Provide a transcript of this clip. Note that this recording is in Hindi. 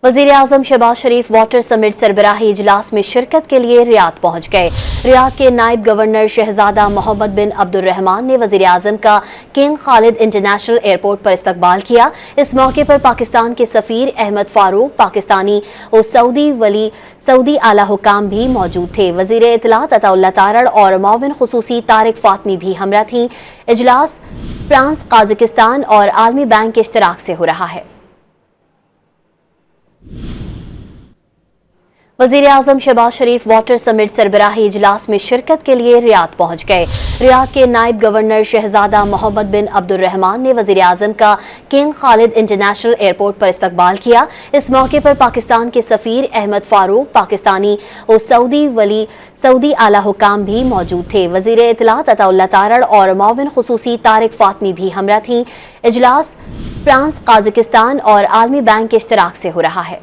वज़ीर-ए-आज़म शहबाज शरीफ वाटर समिट सरबराही इजलास में शिरकत के लिए रियाद पहुंच गए। रियाद के नायब गवर्नर शहजादा मोहम्मद बिन अब्दुर्रहमान ने वज़ीर-ए-आज़म का किंग खालिद इंटरनेशनल एयरपोर्ट पर इस्तकबाल किया। इस मौके पर पाकिस्तान के सफ़ीर अहमद फारूक, पाकिस्तानी और सऊदी आला हुकाम भी मौजूद थे। वज़ीर इत्तलात अताउल्लाह तारड़ और मुआविन खुसूसी तारिक फातमी भी हमरा थीं। इजलास फ्रांस, काज़ाकिस्तान और आलमी बैंक के इश्तराक से हो रहा है। वज़ीर-ए-आज़म शहबाज शरीफ वाटर समिट सरबराही इजलास में शिरकत के लिए रियाद पहुंच गए। रियाद के नायब गवर्नर शहजादा मोहम्मद बिन अब्दुर्रहमान ने वज़ीर-ए-आज़म का किंग खालिद इंटरनेशनल एयरपोर्ट पर इस्तकबाल किया। इस मौके पर पाकिस्तान के सफ़ीर अहमद फारूक, पाकिस्तानी और सऊदी आला हुकाम भी मौजूद थे। वज़ीर इत्तलात अताउल्लाह तारड़ और मुआविन खुसूसी तारिक फातमी भी हमरा थीं। इजलास फ्रांस, काज़ाकिस्तान और आलमी बैंक के इश्तराक से हो रहा है।